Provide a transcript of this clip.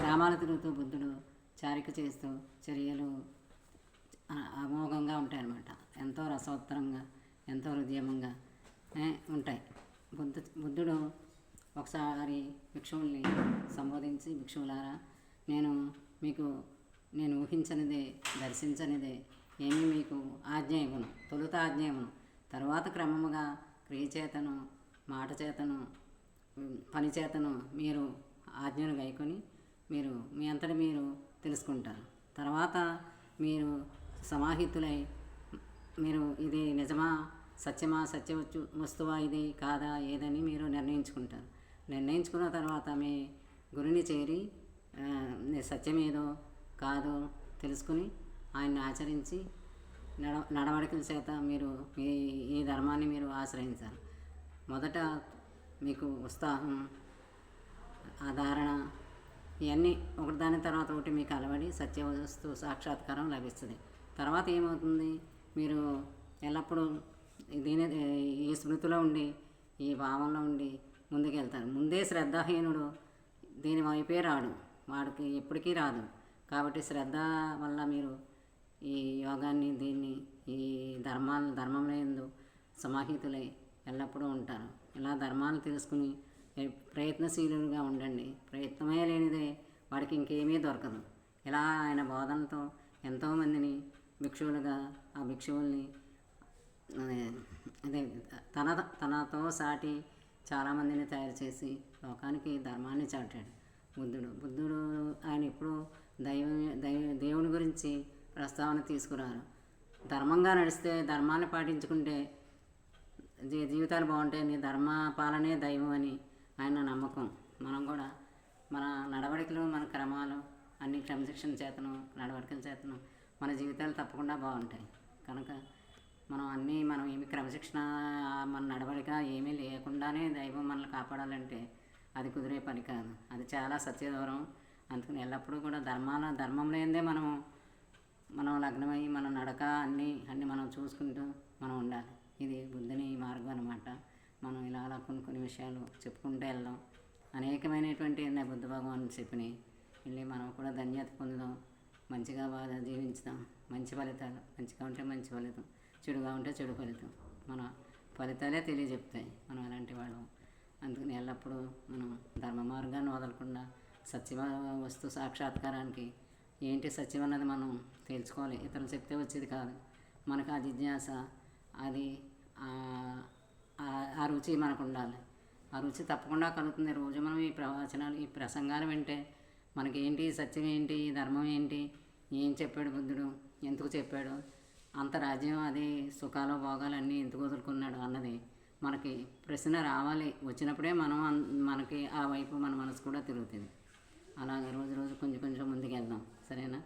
గ్రామాలు తిరుగుతూ బుద్ధుడు చారిక చేస్తూ చర్యలు అమోఘంగా ఉంటాయన్నమాట. ఎంతో రసవత్తరంగా, ఎంతో హృదయంగా ఉంటాయి. బుద్ధుడు ఒకసారి భిక్షువుల్ని సంబోధించి, భిక్షువులారా, నేను ఊహించనిదే, దర్శించనిదే ఏమీ మీకు ఆజ్ఞ ఇవ్వను. తొలుత ఆజ్ఞ ఇవ్వను, తరువాత క్రమముగా క్రియచేతను, మాట చేతను, పని చేతను మీరు ఆజ్ఞను గైకొని మీరు మీ అంతటి మీరు తెలుసుకుంటారు. తర్వాత మీరు సమాహితులై మీరు ఇది నిజమా, సత్యమా, సత్య వస్తువా, ఇది కాదా, ఏదని మీరు నిర్ణయించుకుంటారు. నిర్ణయించుకున్న తర్వాత మీ గురుని చేరి సత్యమేదో కాదో తెలుసుకుని ఆయన్ని ఆచరించి నడవడికల చేత మీరు ఈ ధర్మాన్ని మీరు ఆశ్రయించాలి. మొదట మీకు ఉత్సాహం, ఆధారణ ఇవన్నీ ఒకటిదాని తర్వాత ఒకటి మీకు అలవడి సత్యవస్తు సాక్షాత్కారం లభిస్తుంది. తర్వాత ఏమవుతుంది, మీరు ఎల్లప్పుడూ ఈ స్మృతిలో ఉండి, ఈ భావంలో ఉండి ముందుకెళ్తారు. ముందే శ్రద్ధాహీనుడు దీని వైపే రాడు, వాడికి ఎప్పటికీ రాదు. కాబట్టి శ్రద్ధ వల్ల మీరు ఈ యోగాన్ని, దీన్ని, ఈ ధర్మంలో ఎందు సమాహితులై ఎల్లప్పుడూ ఉంటారు. ఇలా ధర్మాలు తెలుసుకుని ప్రయత్నశీలుగా ఉండండి. ప్రయత్నమే లేనిదే వాడికి ఇంకేమీ దొరకదు. ఇలా ఆయన బోధనతో ఎంతోమందిని భిక్షువులుగా, ఆ భిక్షువుల్ని అదే తనతో సాటి చాలామందిని తయారు చేసి లోకానికి ధర్మాన్ని చాటాడు బుద్ధుడు. ఆయన ఎప్పుడూ దేవుని గురించి ప్రస్తావన తీసుకురారు. ధర్మంగా నడిస్తే, ధర్మాన్ని పాటించుకుంటే జీవితాలు బాగుంటాయని, ధర్మ పాలనే దైవం అని ఆయన నమ్మకం. మనం కూడా మన నడవడికలు, మన క్రమాలు అన్ని క్రమశిక్షణ చేతను, నడవడికల చేతను మన జీవితాలు తప్పకుండా బాగుంటాయి. కనుక మనం ఏమి క్రమశిక్షణ, మన నడవడిక ఏమీ లేకుండానే దైవం మనల్ని కాపాడాలంటే అది కుదిరే పని కాదు. అది చాలా సత్యదూరం. అందుకని ఎల్లప్పుడూ కూడా ధర్మం లేనిదే మనం లగ్నమై మన నడక అన్నీ మనం చూసుకుంటూ మనం ఉండాలి. ఇది బుద్ధుని మార్గం అన్నమాట. మనం ఇలా కొన్ని విషయాలు చెప్పుకుంటూ వెళ్దాం. అనేకమైనటువంటి బుద్ధ భగవాన్ చెప్పినాయి వెళ్ళి మనం కూడా ధన్యత పొందుదాం. మంచిగా బాగా జీవించుదాం. మంచి ఫలితాలు, మంచిగా ఉంటే మంచి ఫలితం, చెడుగా ఉంటే చెడు ఫలితం. మన ఫలితాలే తెలియజెప్తాయి మనం అలాంటి వాళ్ళం. అందుకని ఎల్లప్పుడూ మనం ధర్మ మార్గాన్ని వదలకుండా సత్య వస్తు సాక్షాత్కారానికి ఏంటి సత్యం అన్నది మనం తెలుసుకోవాలి. ఇతరులు చెప్తే వచ్చేది కాదు. మనకు ఆ జిజ్ఞాస, అది ఆ రుచి మనకు ఉండాలి. ఆ రుచి తప్పకుండా కలుగుతుంది. రోజు మనం ఈ ప్రవచనాలు, ఈ ప్రసంగాలు వింటే మనకేంటి సత్యం ఏంటి, ధర్మం ఏంటి, ఏం చెప్పాడు బుద్ధుడు, ఎందుకు చెప్పాడు, అంత రాజ్యం, అది సుఖాలు భోగాలు అన్నీ ఎందుకు వదులుకున్నాడు అన్నది మనకి ప్రశ్న రావాలి. వచ్చినప్పుడే మనకి ఆ వైపు మన మనసు కూడా తిరుగుతుంది. అలాగే రోజు కొంచెం ముందుకు వెళ్దాం. సరేనా?